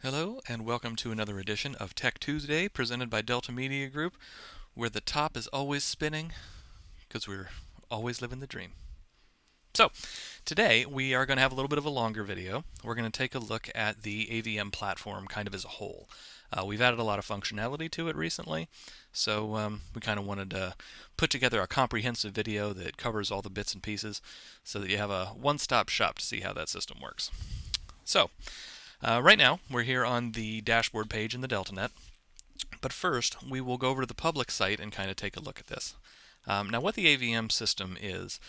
Hello, and welcome to another edition of Tech Tuesday presented by Delta Media Group, where the top is always spinning because we're always living the dream. So, today we are going to have a little bit of a longer video. We're going to take a look at the AVM platform kind of as a whole. We've added a lot of functionality to it recently, so we kind of wanted to put together a comprehensive video that covers all the bits and pieces so that you have a one-stop shop to see how that system works. So, right now, we're here on the dashboard page in the DeltaNET, but first we will go over to the public site and kind of take a look at this. Now, what the AVM system is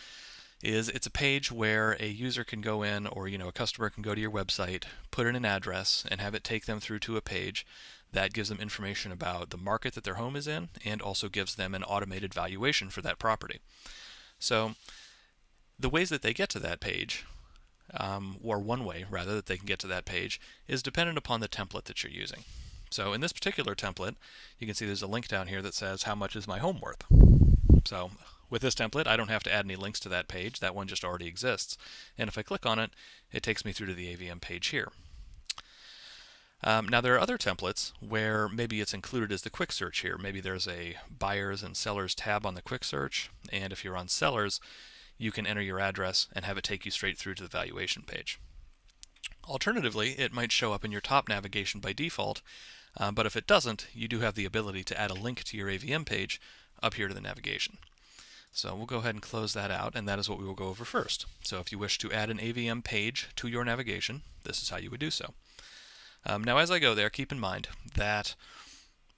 it's a page where a user can go in, or a customer can go to your website, put in an address, and have it take them through to a page that gives them information about the market that their home is in, and also gives them an automated valuation for that property. So, the ways that they get to that page, or one way rather that they can get to that page, is dependent upon the template that you're using. So in this particular template, you can see there's a link down here that says how much is my home worth. So with this template, I don't have to add any links to that page. That one just already exists. And if I click on it, it takes me through to the AVM page here. Now there are other templates where maybe it's included as the quick search here. Maybe there's a buyers and sellers tab on the quick search, and if you're on sellers, you can enter your address and have it take you straight through to the valuation page. Alternatively, it might show up in your top navigation by default, but if it doesn't, you do have the ability to add a link to your AVM page up here to the navigation. So we'll go ahead and close that out, and that is what we will go over first. So if you wish to add an AVM page to your navigation, this is how you would do so. Now as I go there, keep in mind that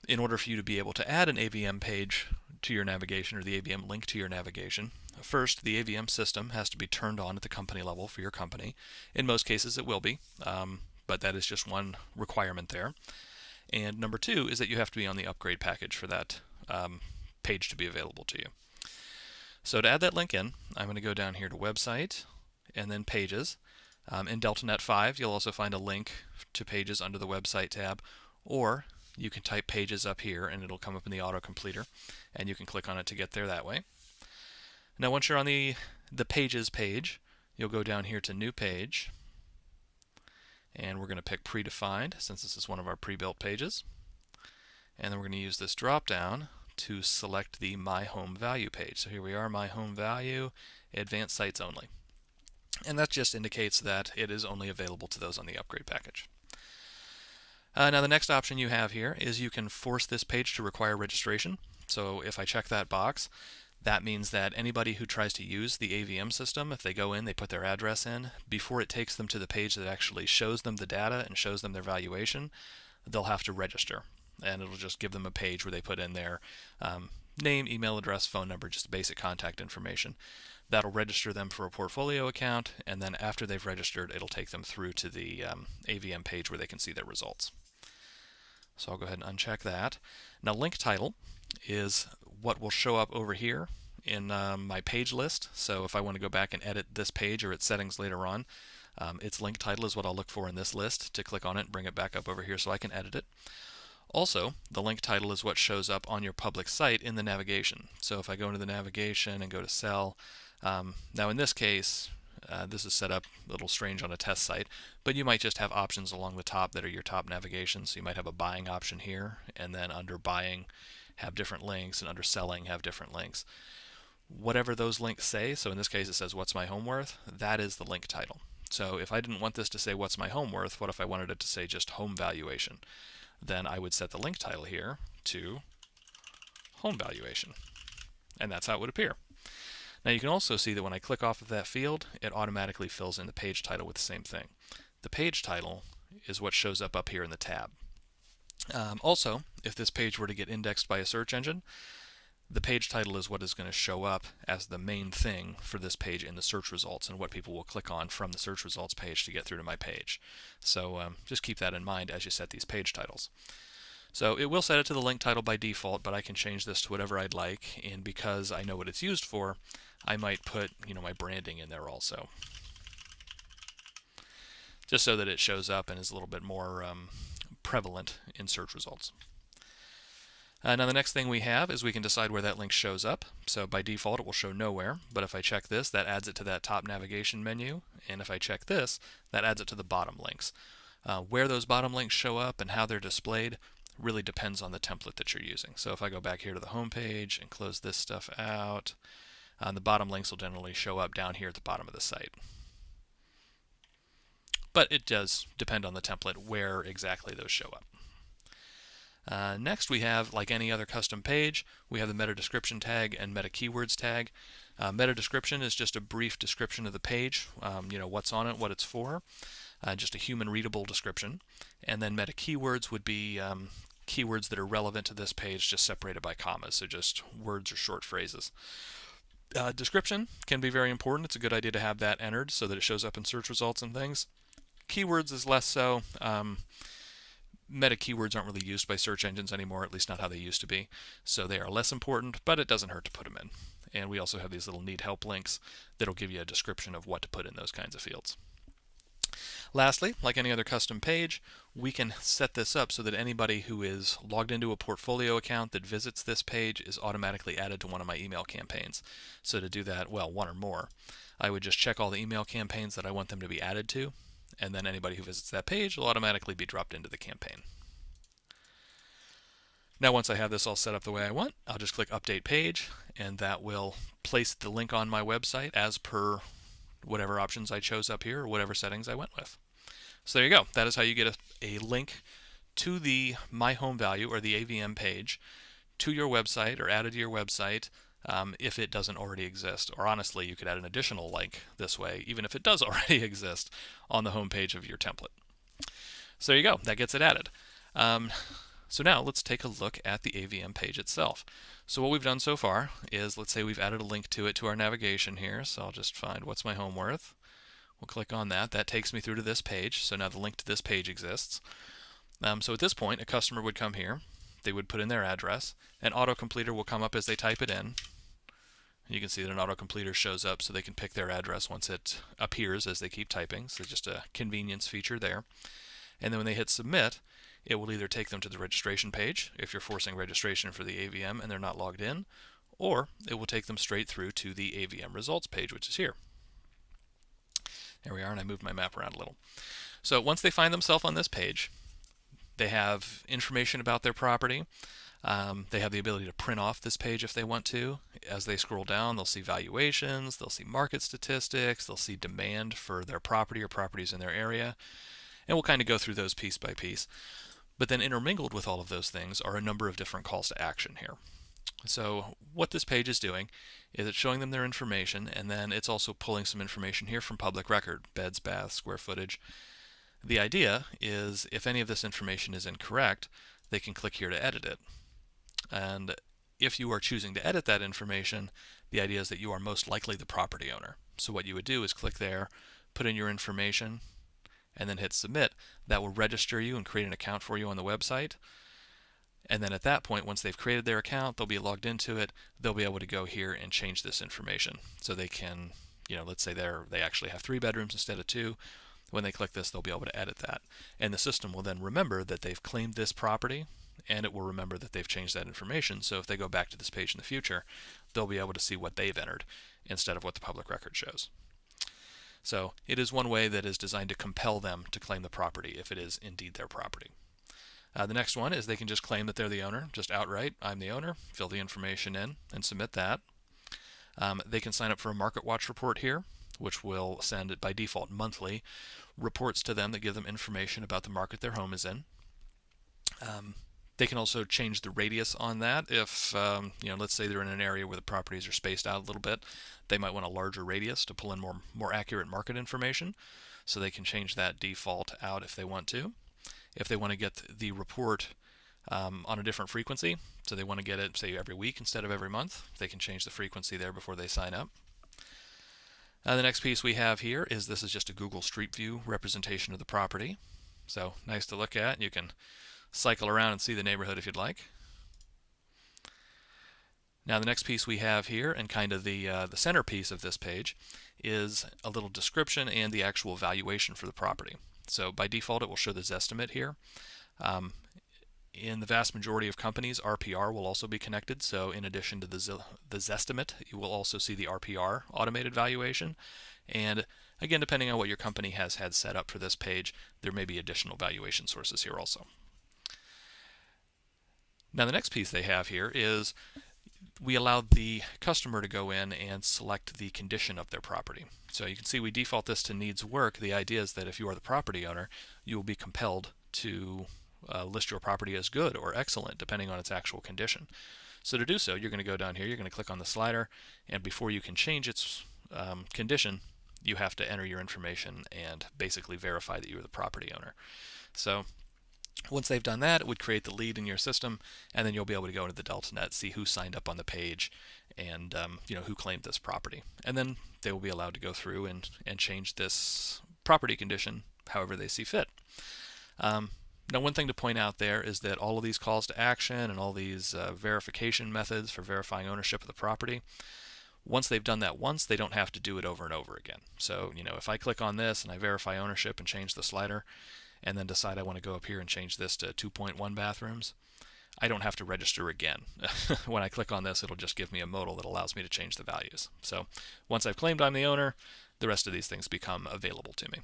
in order for you to be able to add an AVM page to your navigation, or the AVM link to your navigation, first, the AVM system has to be turned on at the company level for your company. In most cases it will be, but that is just one requirement there. And number two is that you have to be on the upgrade package for that page to be available to you. So to add that link in, I'm going to go down here to Website, and then Pages. In DeltaNET 5, you'll also find a link to Pages under the Website tab, or you can type Pages up here and it'll come up in the auto-completer, and you can click on it to get there that way. Now once you're on the Pages page, you'll go down here to New Page, and we're going to pick Predefined since this is one of our pre-built pages. And then we're going to use this drop-down to select the My Home Value page. So here we are, My Home Value, Advanced Sites Only. And that just indicates that it is only available to those on the upgrade package. Now the next option you have here is you can force this page to require registration. So if I check that box, that means that anybody who tries to use the AVM system, if they go in, they put their address in, before it takes them to the page that actually shows them the data and shows them their valuation, they'll have to register. And it'll just give them a page where they put in their name, email address, phone number, just basic contact information. That'll register them for a portfolio account, and then after they've registered, it'll take them through to the AVM page where they can see their results. So I'll go ahead and uncheck that. Now link title is what will show up over here in my page list. So if I want to go back and edit this page or its settings later on, its link title is what I'll look for in this list to click on it and bring it back up over here so I can edit it. Also, the link title is what shows up on your public site in the navigation. So if I go into the navigation and go to Sell, now in this case, this is set up a little strange on a test site, but you might just have options along the top that are your top navigation. So you might have a buying option here, and then under buying have different links, and under selling have different links. Whatever those links say, so in this case it says what's my home worth, that is the link title. So if I didn't want this to say what's my home worth, what if I wanted it to say just home valuation? Then I would set the link title here to home valuation, and that's how it would appear. Now you can also see that when I click off of that field, it automatically fills in the page title with the same thing. The page title is what shows up here in the tab. Also, if this page were to get indexed by a search engine, the page title is what is going to show up as the main thing for this page in the search results, and what people will click on from the search results page to get through to my page. So just keep that in mind as you set these page titles. So it will set it to the link title by default, but I can change this to whatever I'd like, and because I know what it's used for, I might put my branding in there also, just so that it shows up and is a little bit more prevalent in search results. Now the next thing we have is we can decide where that link shows up. So by default it will show nowhere, but if I check this, that adds it to that top navigation menu, and if I check this, that adds it to the bottom links. Where those bottom links show up and how they're displayed really depends on the template that you're using. So if I go back here to the home page and close this stuff out, the bottom links will generally show up down here at the bottom of the site. But it does depend on the template where exactly those show up. Next we have, like any other custom page, we have the meta description tag and meta keywords tag. Meta description is just a brief description of the page, what's on it, what it's for, just a human readable description. And then meta keywords would be keywords that are relevant to this page, just separated by commas, so just words or short phrases. Description can be very important. It's a good idea to have that entered so that it shows up in search results and things. Keywords is less so. Meta keywords aren't really used by search engines anymore, at least not how they used to be. So they are less important, but it doesn't hurt to put them in. And we also have these little need help links that'll give you a description of what to put in those kinds of fields. Lastly, like any other custom page, we can set this up so that anybody who is logged into a portfolio account that visits this page is automatically added to one of my email campaigns. So to do that, well, one or more, I would just check all the email campaigns that I want them to be added to, and then anybody who visits that page will automatically be dropped into the campaign. Now once I have this all set up the way I want, I'll just click Update Page, and that will place the link on my website as per whatever options I chose up here or whatever settings I went with. So there you go. That is how you get a link to the My Home Value or the AVM page to your website or added to your website if it doesn't already exist. Or honestly, you could add an additional link this way, even if it does already exist on the home page of your template. So there you go. That gets it added. So now let's take a look at the AVM page itself. So what we've done so far is, let's say we've added a link to it to our navigation here. So I'll just find what's my home worth. We'll click on that. That takes me through to this page. So now the link to this page exists. So at this point, a customer would come here. They would put in their address. An autocompleter will come up as they type it in. You can see that an autocompleter shows up so they can pick their address once it appears as they keep typing. So just a convenience feature there. And then when they hit submit, it will either take them to the registration page if you're forcing registration for the AVM and they're not logged in, or it will take them straight through to the AVM results page, which is here. There we are, and I moved my map around a little. So once they find themselves on this page, they have information about their property. They have the ability to print off this page if they want to. As they scroll down, they'll see valuations, they'll see market statistics, they'll see demand for their property or properties in their area, and we'll kind of go through those piece by piece. But then intermingled with all of those things are a number of different calls to action here. So what this page is doing is it's showing them their information, and then it's also pulling some information here from public record, beds, baths, square footage. The idea is if any of this information is incorrect, they can click here to edit it. And if you are choosing to edit that information, the idea is that you are most likely the property owner. So what you would do is click there, put in your information, and then hit submit. That will register you and create an account for you on the website. And then at that point, once they've created their account, they'll be logged into it, they'll be able to go here and change this information. So they can, let's say they actually have 3 bedrooms instead of 2. When they click this, they'll be able to edit that. And the system will then remember that they've claimed this property, and it will remember that they've changed that information. So if they go back to this page in the future, they'll be able to see what they've entered instead of what the public record shows. So it is one way that is designed to compel them to claim the property if it is indeed their property. The next one is they can just claim that they're the owner, just outright, I'm the owner, fill the information in and submit that. They can sign up for a Market Watch report here, which will send, by default, monthly reports to them that give them information about the market their home is in. They can also change the radius on that. If, let's say they're in an area where the properties are spaced out a little bit, they might want a larger radius to pull in more accurate market information. So they can change that default out if they want to. If they want to get the report on a different frequency, so they want to get it, say, every week instead of every month, they can change the frequency there before they sign up. The next piece we have here is this is just a Google Street View representation of the property. So nice to look at. You can cycle around and see the neighborhood if you'd like. Now the next piece we have here, and kind of the centerpiece of this page, is a little description and the actual valuation for the property. So by default it will show the Zestimate here. In the vast majority of companies, RPR will also be connected, so in addition to the Zestimate, you will also see the RPR automated valuation. And Again, depending on what your company has had set up for this page, there may be additional valuation sources here also. Now the next piece they have here is we allowed the customer to go in and select the condition of their property. So you can see we default this to needs work. The idea is that if you are the property owner, you will be compelled to list your property as good or excellent depending on its actual condition. So to do so, you're going to go down here, you're going to click on the slider, and before you can change its condition, you have to enter your information and basically verify that you are the property owner. So once they've done that, it would create the lead in your system, and then you'll be able to go into the DeltaNET, see who signed up on the page, and who claimed this property. And then they will be allowed to go through and change this property condition however they see fit. Now, one thing to point out there is that all of these calls to action and all these verification methods for verifying ownership of the property, once they've done that once, they don't have to do it over and over again. So, if I click on this and I verify ownership and change the slider, and then decide I want to go up here and change this to 2.1 bathrooms, I don't have to register again. When I click on this, it'll just give me a modal that allows me to change the values. So once I've claimed I'm the owner, the rest of these things become available to me.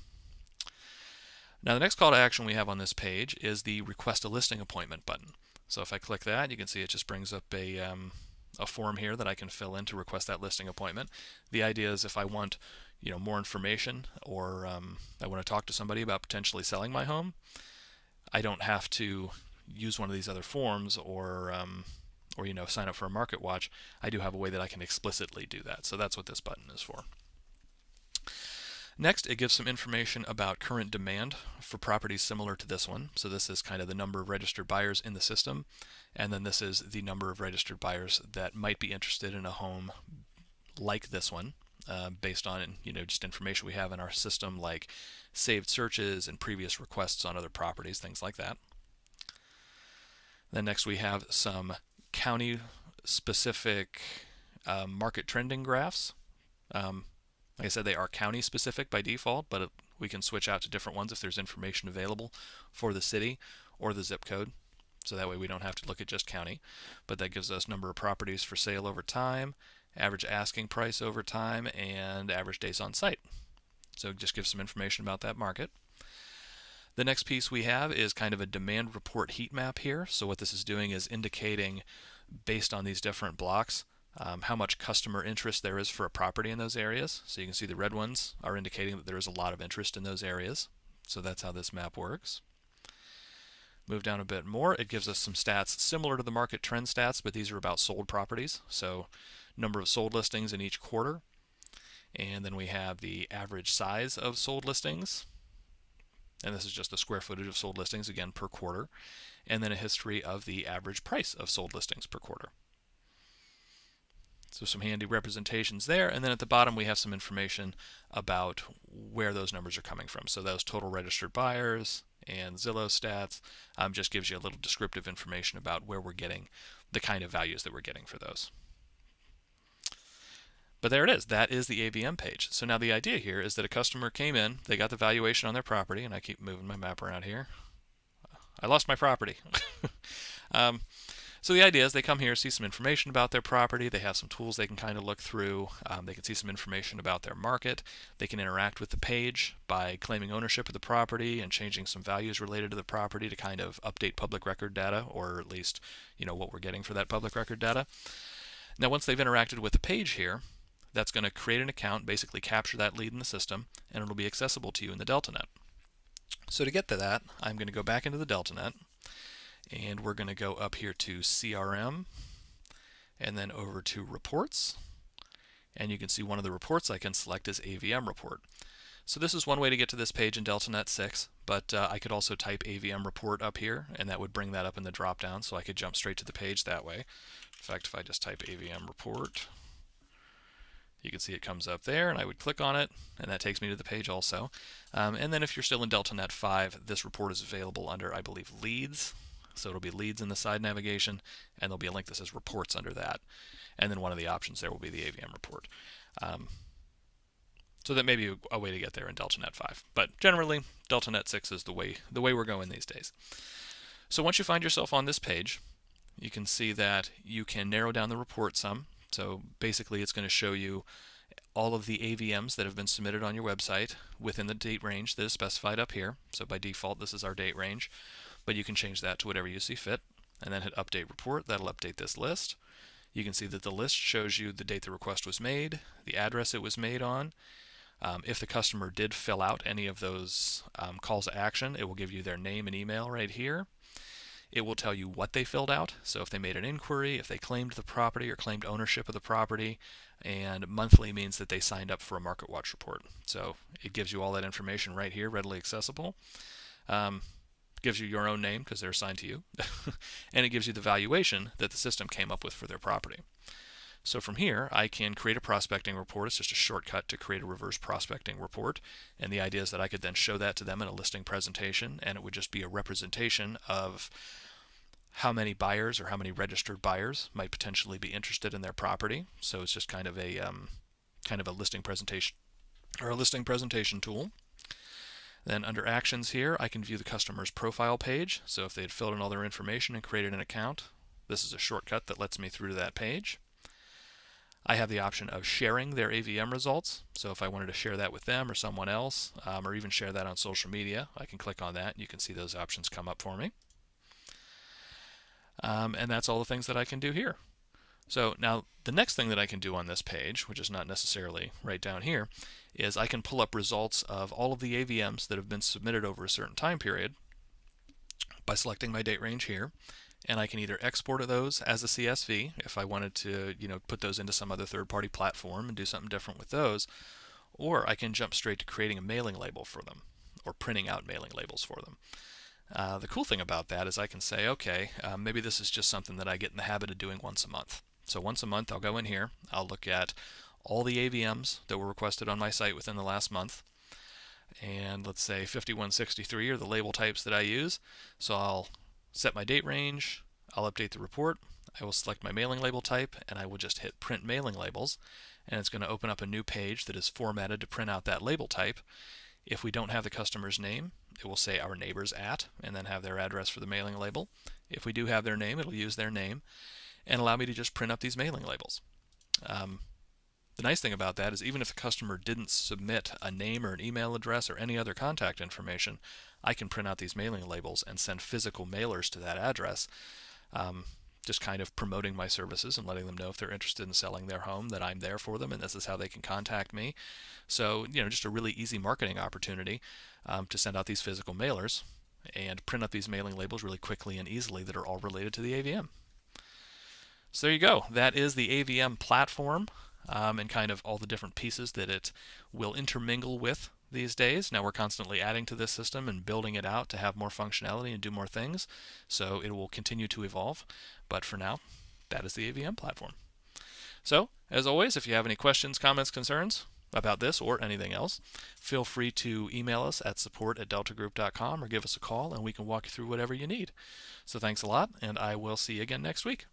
Now the next call to action we have on this page is the request a listing appointment button. So if I click that, you can see it just brings up a form here that I can fill in to request that listing appointment. The idea is if I want more information, or I want to talk to somebody about potentially selling my home, I don't have to use one of these other forms or sign up for a market watch. I do have a way that I can explicitly do that. So that's what this button is for. Next, it gives some information about current demand for properties similar to this one. So this is kind of the number of registered buyers in the system, and then this is the number of registered buyers that might be interested in a home like this one. Based on just information we have in our system, like saved searches and previous requests on other properties, things like that. Then next we have some county specific market trending graphs. Like I said, they are county specific by default, but we can switch out to different ones if there's information available for the city or the zip code. So that way we don't have to look at just county, but that gives us number of properties for sale over time, average asking price over time, and average days on site. So it just gives some information about that market. The next piece we have is kind of a demand report heat map here. So what this is doing is indicating, based on these different blocks, how much customer interest there is for a property in those areas. So you can see the red ones are indicating that there is a lot of interest in those areas. So that's how this map works. Move down a bit more, it gives us some stats similar to the market trend stats, but these are about sold properties. So number of sold listings in each quarter, and then we have the average size of sold listings, and this is just the square footage of sold listings again per quarter, and then a history of the average price of sold listings per quarter. So some handy representations there, and then at the bottom we have some information about where those numbers are coming from. So those total registered buyers and Zillow stats just gives you a little descriptive information about where we're getting the kind of values that we're getting for those. But there it is. That is the AVM page. So now the idea here is that a customer came in, they got the valuation on their property, and I keep moving my map around here. I lost my property. So the idea is they come here, see some information about their property, they have some tools they can kind of look through, they can see some information about their market, they can interact with the page by claiming ownership of the property and changing some values related to the property to kind of update public record data, or at least what we're getting for that public record data. Now once they've interacted with the page here, that's going to create an account, basically capture that lead in the system, and it'll be accessible to you in the DeltaNET. So to get to that, I'm going to go back into the DeltaNET, and we're going to go up here to CRM, and then over to Reports, and you can see one of the reports I can select is AVM Report. So this is one way to get to this page in DeltaNET 6, but I could also type AVM Report up here, and that would bring that up in the drop-down, so I could jump straight to the page that way. In fact, if I just type AVM Report, you can see it comes up there, and I would click on it, and that takes me to the page also. And then if you're still in DeltaNET 5, this report is available under, I believe, Leads. So it'll be Leads in the side navigation, and there'll be a link that says Reports under that. And then one of the options there will be the AVM Report. So that may be a way to get there in DeltaNET 5. But generally, DeltaNET 6 is the way we're going these days. So once you find yourself on this page, you can see that you can narrow down the report some. So basically it's going to show you all of the AVMs that have been submitted on your website within the date range that is specified up here. So by default, this is our date range, but you can change that to whatever you see fit, and then hit Update Report. That'll update this list. You can see that the list shows you the date the request was made, the address it was made on. If the customer did fill out any of those calls to action, it will give you their name and email right here. It will tell you what they filled out. So if they made an inquiry, if they claimed the property or claimed ownership of the property, and monthly means that they signed up for a Market Watch report. So it gives you all that information right here, readily accessible. Gives you your own name because they're assigned to you, and it gives you the valuation that the system came up with for their property. So from here, I can create a prospecting report. It's just a shortcut to create a reverse prospecting report, and the idea is that I could then show that to them in a listing presentation, and it would just be a representation of how many buyers or how many registered buyers might potentially be interested in their property. So it's just kind of a listing presentation or a listing presentation tool. Then under actions here, I can view the customer's profile page. So if they had filled in all their information and created an account, this is a shortcut that lets me through to that page. I have the option of sharing their AVM results. So if I wanted to share that with them or someone else, or even share that on social media, I can click on that. You can see those options come up for me. And that's all the things that I can do here. So now the next thing that I can do on this page, which is not necessarily right down here, is I can pull up results of all of the AVMs that have been submitted over a certain time period by selecting my date range here. And I can either export those as a CSV if I wanted to, put those into some other third-party platform and do something different with those, or I can jump straight to creating a mailing label for them or printing out mailing labels for them. The cool thing about that is I can say, okay, maybe this is just something that I get in the habit of doing once a month. So once a month I'll go in here, I'll look at all the AVMs that were requested on my site within the last month, and let's say 5163 are the label types that I use. So I'll set my date range, I'll update the report, I will select my mailing label type, and I will just hit print mailing labels, and it's going to open up a new page that is formatted to print out that label type. If we don't have the customer's name, it will say our neighbors at, and then have their address for the mailing label. If we do have their name, it'll use their name and allow me to just print up these mailing labels. The nice thing about that is even if the customer didn't submit a name or an email address or any other contact information, I can print out these mailing labels and send physical mailers to that address, just kind of promoting my services and letting them know if they're interested in selling their home that I'm there for them and this is how they can contact me. So, just a really easy marketing opportunity to send out these physical mailers and print up these mailing labels really quickly and easily that are all related to the AVM. So there you go. That is the AVM platform and kind of all the different pieces that it will intermingle with these days. Now we're constantly adding to this system and building it out to have more functionality and do more things. So it will continue to evolve. But for now, that is the AVM platform. So, as always, if you have any questions, comments, concerns about this or anything else, feel free to email us at support@deltagroup.com or give us a call and we can walk you through whatever you need. So thanks a lot, and I will see you again next week.